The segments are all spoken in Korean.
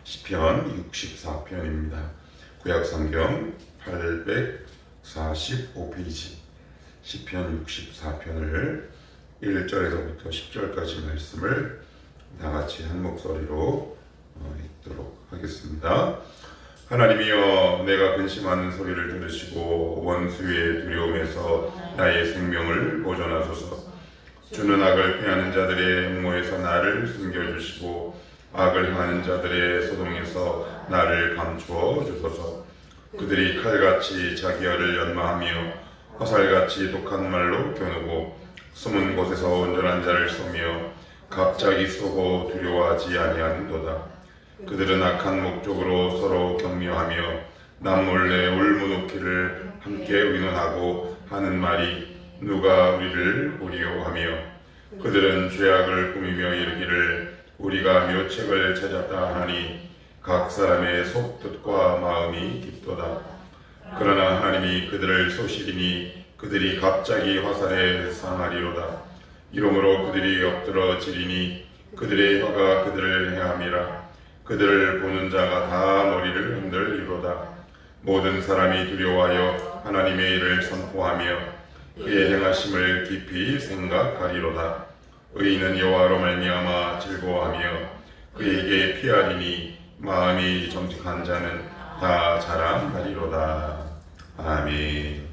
시편 64편입니다. 구약성경 845페이지 시편 64편을 1절에서부터 10절까지 말씀을 다같이 한 목소리로 읽도록 하겠습니다. 하나님이여, 내가 근심하는 소리를 들으시고 원수의 두려움에서 나의 생명을 보존하소서. 주는 악을 피하는 자들의 음모에서 나를 숨겨주시고 악을 행하는 자들의 소동에서 나를 감추어 주소서. 그들이 칼같이 자기 혀를 연마하며 화살같이 독한 말로 겨누고 숨은 곳에서 온전한 자를 쏘며 갑자기 쏘고 두려워하지 아니하는도다. 그들은 악한 목적으로 서로 격려하며 남몰래 울무놓기를 함께 의논하고 하는 말이 누가 우리를 보리요 하며 그들은 죄악을 꾸미며 이르기를 우리가 묘책을 찾았다 하니 각 사람의 속뜻과 마음이 깊도다. 그러나 하나님이 그들을 쏘시리니 그들이 갑자기 화살에 상하리로다. 이러므로 그들이 엎드러지리니 그들의 혀가 그들을 해함이라. 그들을 보는 자가 다 머리를 흔들리로다. 모든 사람이 두려워하여 하나님의 일을 선포하며 그의 행하심을 깊이 생각하리로다. 의인은 여호와로 말미암아 즐거워하며 그에게 피하리니 마음이 정직한 자는 다 자랑하리로다. 아멘.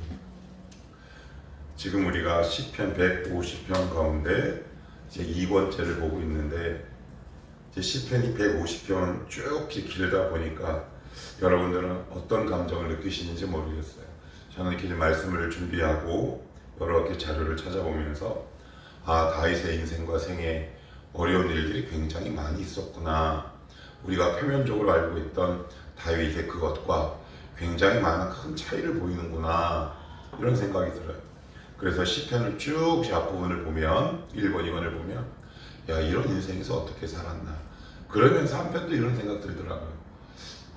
지금 우리가 시편 150편 가운데 이제 2번째를 보고 있는데 이제 시편이 150편 쭉 길다 보니까 여러분들은 어떤 감정을 느끼시는지 모르겠어요. 저는 이렇게 말씀을 준비하고 여러 개 자료를 찾아보면서 다윗의 인생과 생애 어려운 일들이 굉장히 많이 있었구나. 우리가 표면적으로 알고 있던 다윗의 그것과 굉장히 많은 큰 차이를 보이는구나, 이런 생각이 들어요. 그래서 시편을 쭉 앞부분을 보면 1번, 2번을 보면 야, 이런 인생에서 어떻게 살았나, 그러면서 한편도 이런 생각 들더라고요.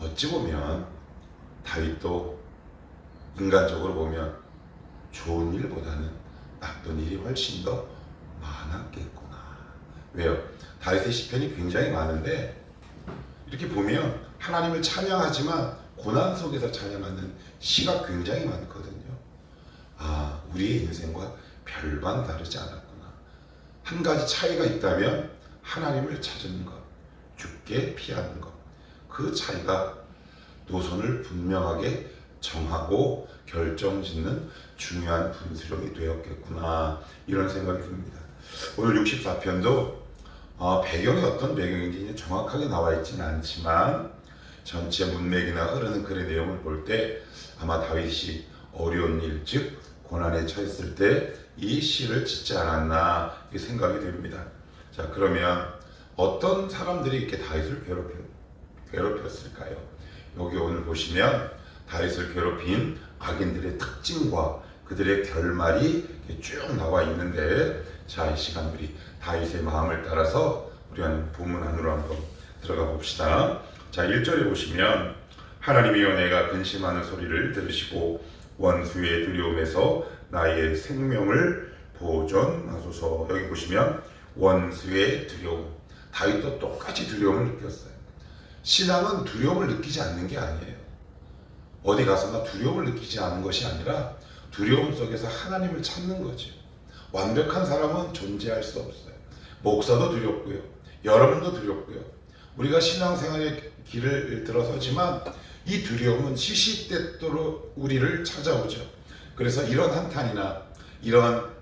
어찌 보면 다윗도 인간적으로 보면 좋은 일보다는 나쁜 일이 훨씬 더 많았겠구나. 왜요? 다윗의 시편이 굉장히 많은데 이렇게 보면 하나님을 찬양하지만 고난 속에서 찬양하는 시가 굉장히 많거든요. 우리의 인생과 별반 다르지 않았구나. 한 가지 차이가 있다면 하나님을 찾는 것, 죽게 피하는 것, 그 차이가 노선을 분명하게 정하고 결정짓는 중요한 분수령이 되었겠구나, 이런 생각이 듭니다. 오늘 64편도 배경이 어떤 배경인지 정확하게 나와 있지는 않지만 전체 문맥이나 흐르는 글의 내용을 볼 때 아마 다윗이 어려운 일, 즉 고난에 처했을 때 이 시를 짓지 않았나, 이렇게 생각이 됩니다. 자, 그러면 어떤 사람들이 이렇게 다윗을 괴롭혔을까요? 여기 오늘 보시면 다윗을 괴롭힌 악인들의 특징과 그들의 결말이 쭉 나와 있는데, 자, 이 시간 우리 다윗의 마음을 따라서 우리 본문 안으로 한번 들어가 봅시다. 자, 1절에 보시면 하나님이여, 내가 근심하는 소리를 들으시고 원수의 두려움에서 나의 생명을 보존하소서. 여기 보시면 원수의 두려움, 다윗도 똑같이 두려움을 느꼈어요. 신앙은 두려움을 느끼지 않는 게 아니에요. 어디 가서나 두려움을 느끼지 않는 것이 아니라 두려움 속에서 하나님을 찾는 거죠. 완벽한 사람은 존재할 수 없어요. 목사도 두렵고요, 여러분도 두렵고요. 우리가 신앙생활의 길을 들어서지만 이 두려움은 시시때때로 우리를 찾아오죠. 그래서 이런 한탄이나 이런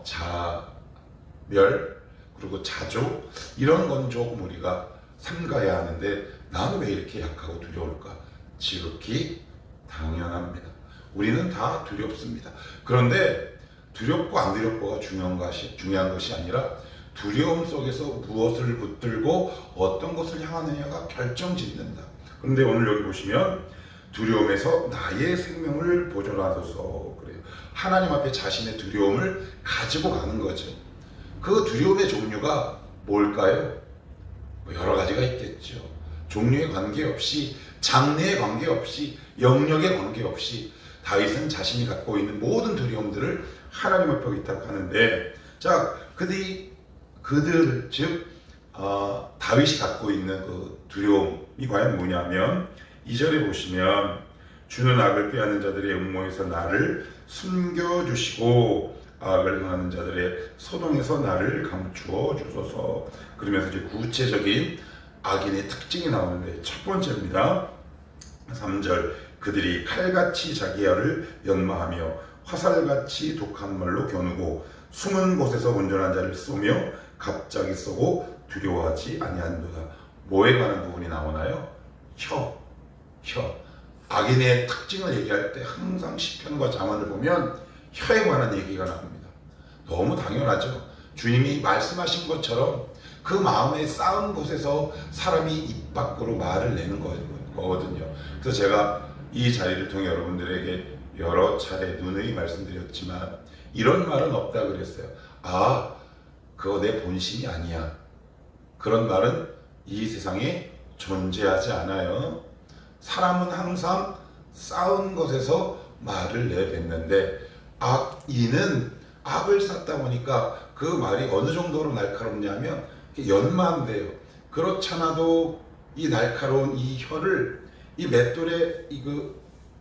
자멸, 그리고 자조, 이런 건 조금 우리가 삼가야 하는데, 나는 왜 이렇게 약하고 두려울까? 지극히 당연합니다. 우리는 다 두렵습니다. 그런데 두렵고 안 두렵고가 중요한 것이 아니라 두려움 속에서 무엇을 붙들고 어떤 것을 향하느냐가 결정짓는다. 그런데 오늘 여기 보시면 두려움에서 나의 생명을 보존하소서 그래요. 하나님 앞에 자신의 두려움을 가지고 가는 거죠. 그 두려움의 종류가 뭘까요? 여러 가지가 있겠죠. 종류에 관계없이, 장래에 관계없이, 영역에 관계없이 다윗은 자신이 갖고 있는 모든 두려움들을 하나님 앞에 의탁하는데, 자, 그들 즉 다윗이 갖고 있는 그 두려움이 과연 뭐냐면 2절에 보시면 주는 악을 꾀하는 자들의 음모에서 나를 숨겨주시고 악을 행하는 자들의 소동에서 나를 감추어 주소서. 그러면서 이제 구체적인 악인의 특징이 나오는데 첫 번째입니다. 3절 그들이 칼같이 자기 혀를 연마하며 화살같이 독한 말로 겨누고 숨은 곳에서 온전한 자를 쏘며 갑자기 쏘고 두려워하지 아니하는도다. 뭐에 관한 부분이 나오나요? 혀. 악인의 특징을 얘기할 때 항상 시편과 잠언을 보면 혀에 관한 얘기가 나옵니다. 너무 당연하죠. 주님이 말씀하신 것처럼 그 마음에 쌓은 곳에서 사람이 입 밖으로 말을 내는 거거든요. 그래서 제가 이 자리를 통해 여러분들에게 여러 차례 누누이 말씀드렸지만 이런 말은 없다 그랬어요. 그거 내 본심이 아니야. 그런 말은 이 세상에 존재하지 않아요. 사람은 항상 쌓은 것에서 말을 내뱉는데 악인은 악을 쌓다 보니까 그 말이 어느 정도로 날카롭냐면 연마한대요. 그렇잖아도 이 날카로운 이 혀를 이 맷돌에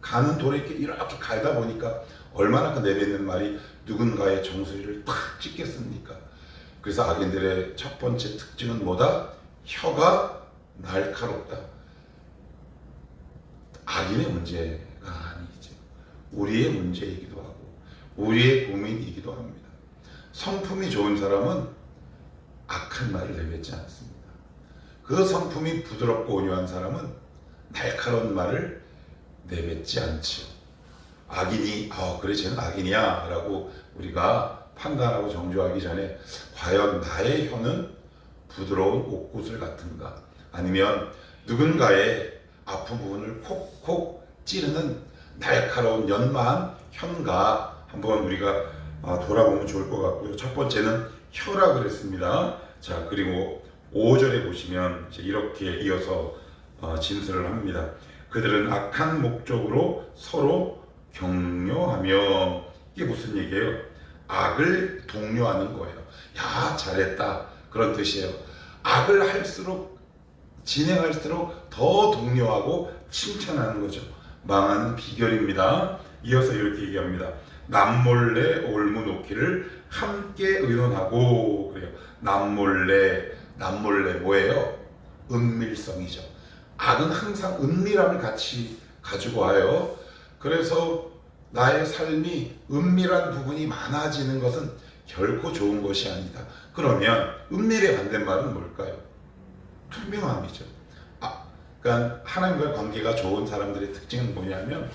가는 돌에 이렇게 갈다 보니까 얼마나 그 내뱉는 말이 누군가의 정수리를 탁 찍겠습니까? 그래서 악인들의 첫 번째 특징은 뭐다? 혀가 날카롭다. 악인의 문제가 아니죠. 우리의 문제이기도 하고 우리의 고민이기도 합니다. 성품이 좋은 사람은 악한 말을 내뱉지 않습니다. 그 성품이 부드럽고 온유한 사람은 날카로운 말을 내뱉지 않죠. 악인이 그래 쟤는 악인이야 라고 우리가 판단하고 정죄하기 전에 과연 나의 혀는 부드러운 옥구슬 같은가, 아니면 누군가의 아픈 부분을 콕콕 찌르는 날카로운 연마한 혀인가 한번 우리가 돌아보면 좋을 것 같고요. 첫 번째는 혀라 그랬습니다. 자, 그리고 5절에 보시면 이렇게 이어서 진술을 합니다. 그들은 악한 목적으로 서로 격려하며, 이게 무슨 얘기예요? 악을 독려하는 거예요. 야, 잘했다, 그런 뜻이에요. 악을 할수록 진행할수록 더 독려하고 칭찬하는 거죠. 망하는 비결입니다. 이어서 이렇게 얘기합니다. 남몰래 올무 놓기를 함께 의논하고 그래요. 남몰래 뭐예요? 은밀성이죠. 악은 항상 은밀함을 같이 가지고 와요. 그래서 나의 삶이 은밀한 부분이 많아지는 것은 결코 좋은 것이 아니다. 그러면 은밀의 반대말은 뭘까요? 투명함이죠. 그러니까 하나님과의 관계가 좋은 사람들의 특징은 뭐냐면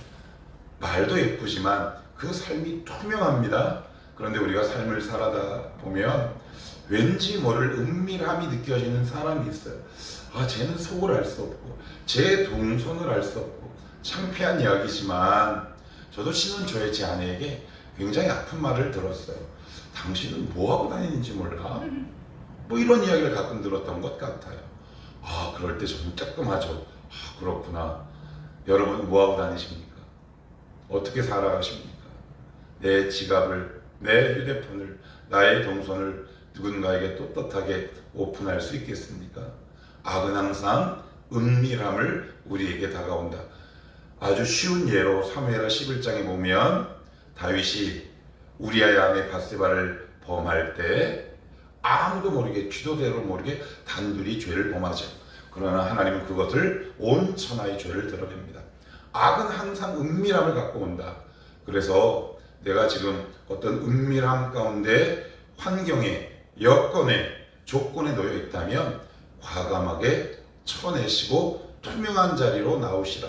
말도 예쁘지만 그 삶이 투명합니다. 그런데 우리가 삶을 살아다 보면 왠지 모를 은밀함이 느껴지는 사람이 있어요. 쟤는 속을 알 수 없고 제 동선을 알 수 없고 창피한 이야기지만 저도 신은 저의 제 아내에게 굉장히 아픈 말을 들었어요. 당신은 뭐하고 다니는지 몰라? 뭐 이런 이야기를 가끔 들었던 것 같아요. 그럴 때 좀 뜨끔하죠. 그렇구나. 여러분 뭐하고 다니십니까? 어떻게 살아가십니까? 내 지갑을, 내 휴대폰을, 나의 동선을 누군가에게 떳떳하게 오픈할 수 있겠습니까? 악은 항상 은밀함을 우리에게 다가온다. 아주 쉬운 예로 사무엘하 11장에 보면 다윗이 우리아의 아내 밧세바를 범할 때 아무도 모르게, 쥐도대로 모르게 단둘이 죄를 범하죠. 그러나 하나님은 그것을 온 천하의 죄를 드러냅니다. 악은 항상 은밀함을 갖고 온다. 그래서 내가 지금 어떤 은밀함 가운데 환경에, 여건에, 조건에 놓여 있다면 과감하게 쳐내시고 투명한 자리로 나오시라.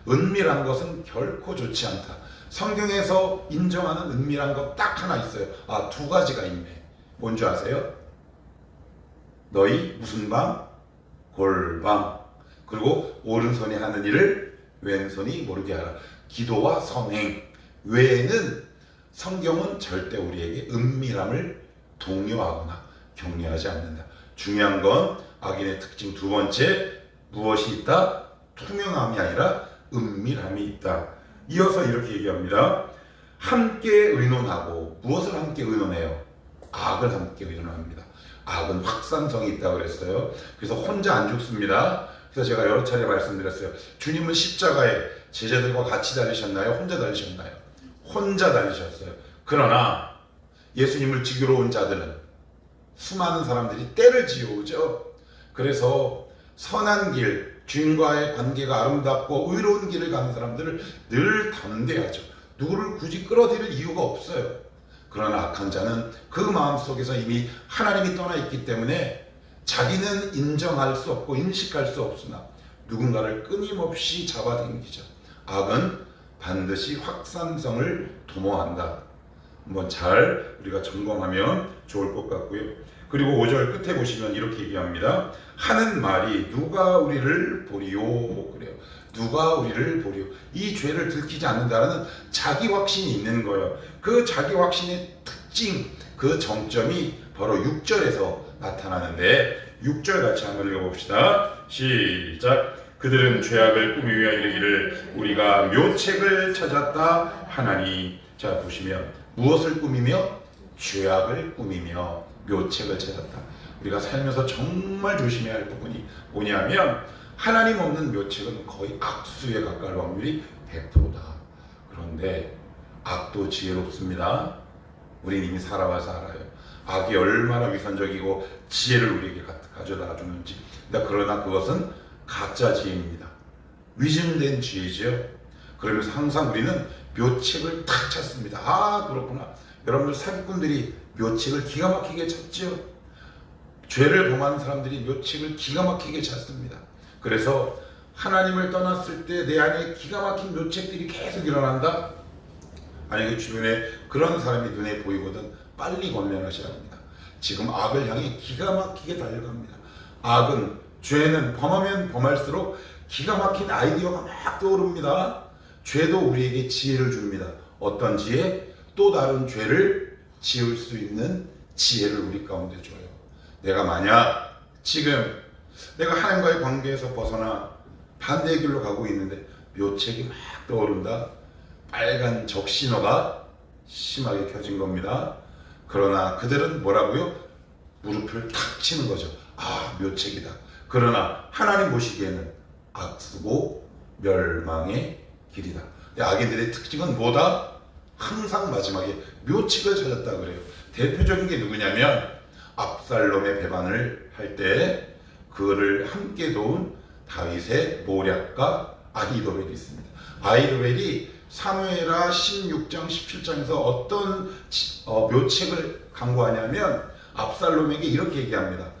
은밀한 것은 결코 좋지 않다. 성경에서 인정하는 은밀한 것 딱 하나 있어요. 두 가지가 있네. 뭔지 아세요? 너희 무슨 방? 골방. 그리고 오른손이 하는 일을 왼손이 모르게 하라. 기도와 선행 외에는 성경은 절대 우리에게 은밀함을 독려하거나 격려하지 않는다. 중요한 건 악인의 특징 두 번째, 무엇이 있다? 투명함이 아니라 은밀함이 있다. 이어서 이렇게 얘기합니다. 함께 의논하고, 무엇을 함께 의논해요? 악을 함께 의논합니다. 악은 확산성이 있다고 그랬어요. 그래서 혼자 안 죽습니다. 그래서 제가 여러 차례 말씀드렸어요. 주님은 십자가에 제자들과 같이 달리셨나요? 혼자 달리셨나요? 혼자 달리셨어요. 그러나 예수님을 지키러 온 자들은 수많은 사람들이 때를 지어오죠. 그래서 선한 길, 주님과의 관계가 아름답고 의로운 길을 가는 사람들을 늘 담대하죠. 누구를 굳이 끌어들일 이유가 없어요. 그러나 악한 자는 그 마음속에서 이미 하나님이 떠나 있기 때문에 자기는 인정할 수 없고 인식할 수 없으나 누군가를 끊임없이 잡아당기죠. 악은 반드시 확산성을 도모한다. 한번 잘 우리가 점검하면 좋을 것 같고요. 그리고 5절 끝에 보시면 이렇게 얘기합니다. 하는 말이 누가 우리를 보리요. 그래요. 누가 우리를 보리요. 이 죄를 들키지 않는다는 자기 확신이 있는 거예요. 그 자기 확신의 특징, 그 정점이 바로 6절에서 나타나는데 6절 같이 한번 읽어봅시다. 시작. 그들은 죄악을 꾸미며 이르기를 우리가 묘책을 찾았다 하나니. 자, 보시면 무엇을 꾸미며? 죄악을 꾸미며 묘책을 찾았다. 우리가 살면서 정말 조심해야 할 부분이 뭐냐면 하나님 없는 묘책은 거의 악수에 가까울 확률이 100%다. 그런데 악도 지혜롭습니다. 우린 이미 살아봐서 알아요. 악이 얼마나 위선적이고 지혜를 우리에게 가져다 주는지. 그러나 그것은 가짜 지혜입니다. 위증된 지혜죠. 그러면서 항상 우리는 묘책을 탁 찾습니다. 아, 그렇구나. 여러분들 사기꾼들이 묘책을 기가 막히게 찾죠. 죄를 범하는 사람들이 묘책을 기가 막히게 찾습니다. 그래서 하나님을 떠났을 때 내 안에 기가 막힌 묘책들이 계속 일어난다. 만약에 주변에 그런 사람이 눈에 보이거든 빨리 권면하셔야 합니다. 지금 악을 향해 기가 막히게 달려갑니다. 악은, 죄는 범하면 범할수록 기가 막힌 아이디어가 막 떠오릅니다. 죄도 우리에게 지혜를 줍니다. 어떤 지혜? 또 다른 죄를 지을 수 있는 지혜를 우리 가운데 줘요. 내가 만약 지금 내가 하나님과의 관계에서 벗어나 반대의 길로 가고 있는데 묘책이 막 떠오른다. 빨간 적신호가 심하게 켜진 겁니다. 그러나 그들은 뭐라고요? 무릎을 탁 치는 거죠. 아, 묘책이다. 그러나 하나님 보시기에는 악수고 멸망의 길이다. 악인들의 특징은 뭐다? 항상 마지막에 묘책을 찾았다 그래요. 대표적인 게 누구냐면 압살롬의 배반을 할 때 그를 함께 도운 다윗의 모략가 아히도벨이 있습니다. 아히도벨이 사무엘하 16장 17장에서 어떤 묘책을 강구하냐면 압살롬에게 이렇게 얘기합니다.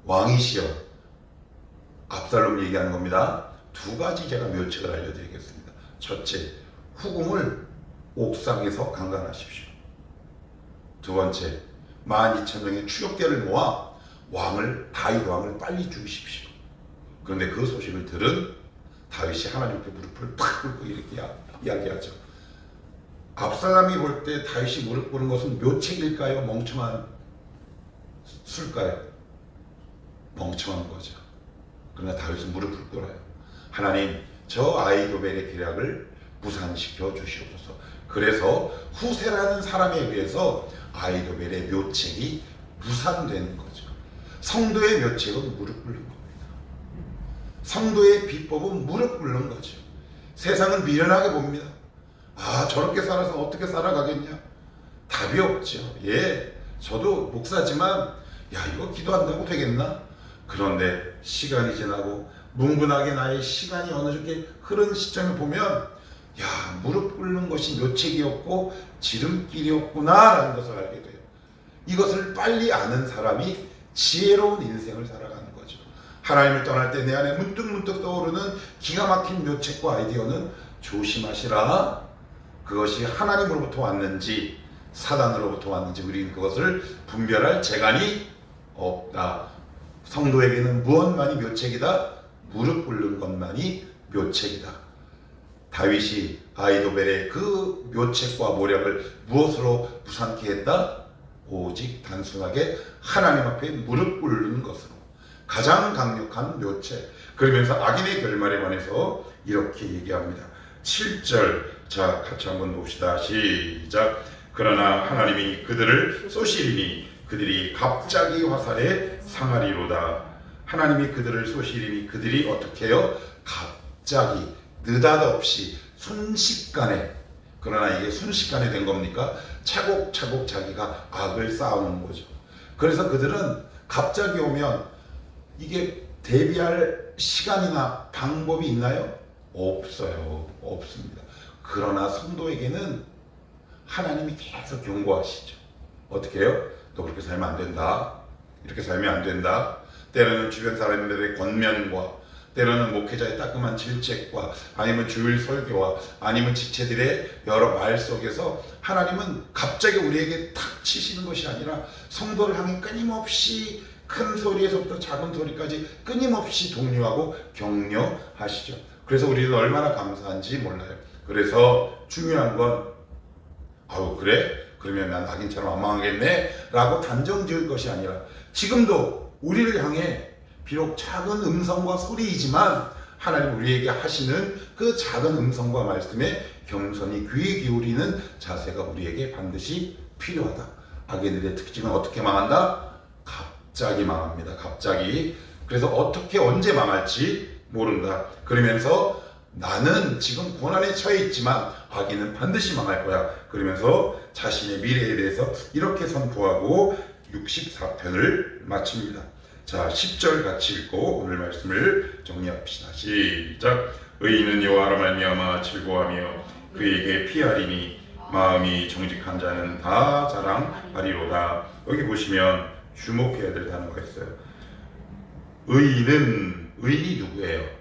왕이시여, 압살롬 얘기하는 겁니다. 두 가지 제가 묘책을 알려드리겠습니다. 첫째, 후궁을 옥상에서 강간하십시오. 두 번째, 12,000명의 추격대를 모아 다윗 왕을 빨리 죽이십시오. 그런데 그 소식을 들은 다윗이 하나님 앞에 무릎을 탁 꿇고 이렇게 이야기하죠. 압살롬이 볼 때 다윗이 무릎 꿇은 것은 묘책일까요? 멍청한 술까요? 멍청한 거죠. 그러나 다윗은 무릎을 꿇어요. 하나님, 저 아히도벨의 계략을 무산시켜 주시옵소서. 그래서 후세라는 사람에 의해서 아히도벨의 묘책이 무산되는 거죠. 성도의 묘책은 무릎 꿇는 겁니다. 성도의 비법은 무릎 꿇는 거죠. 세상은 미련하게 봅니다. 아, 저렇게 살아서 어떻게 살아가겠냐? 답이 없죠. 예, 저도 목사지만 이거 기도한다고 되겠나? 그런데 시간이 지나고 뭉근하게 나의 시간이 어느 정도 흐른 시점을 보면 무릎 꿇는 것이 묘책이었고 지름길이었구나 라는 것을 알게 돼요. 이것을 빨리 아는 사람이 지혜로운 인생을 살아가는 거죠. 하나님을 떠날 때 내 안에 문득문득 떠오르는 기가 막힌 묘책과 아이디어는 조심하시라. 그것이 하나님으로부터 왔는지 사단으로부터 왔는지 우리는 그것을 분별할 재간이 없다. 성도에게는 무엇만이 묘책이다? 무릎 꿇는 것만이 묘책이다. 다윗이 아히도벨의 그 묘책과 모략을 무엇으로 무산케 했다? 오직 단순하게 하나님 앞에 무릎 꿇는 것으로. 가장 강력한 묘책. 그러면서 악인의 결말에 관해서 이렇게 얘기합니다. 7절, 자 같이 한번 봅시다. 시작. 그러나 하나님이 그들을 쏘시리니 그들이 갑자기 화살에 상하리로다. 하나님이 그들을 쏘시리니 그들이 어떻게 해요? 갑자기 느닷없이 순식간에, 그러나 이게 순식간에 된 겁니까? 차곡차곡 자기가 악을 쌓아놓은 거죠. 그래서 그들은 갑자기 오면 이게 대비할 시간이나 방법이 있나요? 없어요. 없습니다. 그러나 성도에게는 하나님이 계속 경고하시죠. 어떻게 해요? 너 그렇게 살면 안 된다. 이렇게 살면 안 된다. 때로는 주변 사람들의 권면과, 때로는 목회자의 따끔한 질책과, 아니면 주일 설교와, 아니면 지체들의 여러 말 속에서 하나님은 갑자기 우리에게 탁 치시는 것이 아니라 성도를 향해 끊임없이 큰 소리에서부터 작은 소리까지 끊임없이 독려하고 격려하시죠. 그래서 우리는 얼마나 감사한지 몰라요. 그래서 중요한 건 아우 그래? 그러면 난 악인처럼 안 망하겠네? 라고 단정 지을 것이 아니라 지금도 우리를 향해 비록 작은 음성과 소리이지만 하나님 우리에게 하시는 그 작은 음성과 말씀에 겸손히 귀 기울이는 자세가 우리에게 반드시 필요하다. 악인들의 특징은 어떻게 망한다? 갑자기 망합니다. 갑자기. 그래서 어떻게 언제 망할지 모른다. 그러면서 나는 지금 고난에 처해 있지만 악인은 반드시 망할 거야. 그러면서 자신의 미래에 대해서 이렇게 선포하고 64편을 마칩니다. 자, 10절 같이 읽고 오늘 말씀을 정리합시다. 시작. 의인은 여호와로 말미암아 즐거워하며 그에게 피하리니 마음이 정직한 자는 다 자랑하리로다. 여기 보시면 주목해야 될 단어가 있어요. 의인이 누구예요?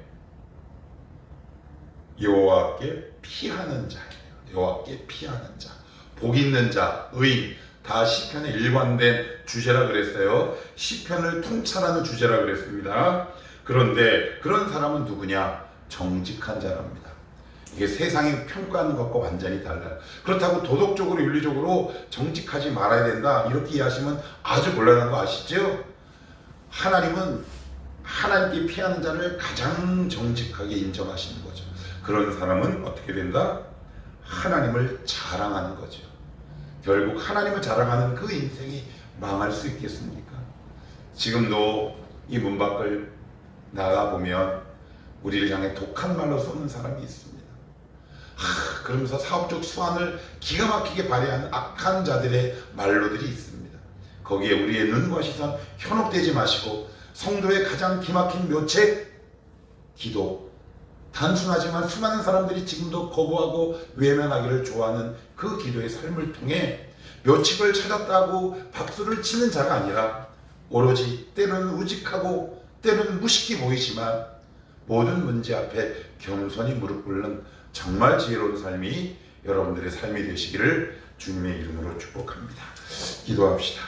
여호와께 피하는 자예요. 여호와께 피하는 자, 복 있는 자, 의인. 다 시편의 일관된 주제라 그랬어요. 시편을 통찰하는 주제라 그랬습니다. 그런데 그런 사람은 누구냐? 정직한 자랍니다. 이게 세상이 평가하는 것과 완전히 달라요. 그렇다고 도덕적으로 윤리적으로 정직하지 말아야 된다 이렇게 이해하시면 아주 곤란한 거 아시죠? 하나님은 하나님께 피하는 자를 가장 정직하게 인정하시는 거죠. 그런 사람은 어떻게 된다? 하나님을 자랑하는 거죠. 결국 하나님을 자랑하는 그 인생이 망할 수 있겠습니까? 지금도 이 문 밖을 나가보면 우리를 향해 독한 말로 쏘는 사람이 있습니다. 그러면서 사업적 수완을 기가 막히게 발휘하는 악한 자들의 말로들이 있습니다. 거기에 우리의 눈과 시선 현혹되지 마시고 성도의 가장 기막힌 묘책, 기도. 단순하지만 수많은 사람들이 지금도 거부하고 외면하기를 좋아하는 그 기도의 삶을 통해 묘책을 찾았다고 박수를 치는 자가 아니라 오로지 때로는 우직하고 때로는 무식해 보이지만 모든 문제 앞에 겸손히 무릎 꿇는 정말 지혜로운 삶이 여러분들의 삶이 되시기를 주님의 이름으로 축복합니다. 기도합시다.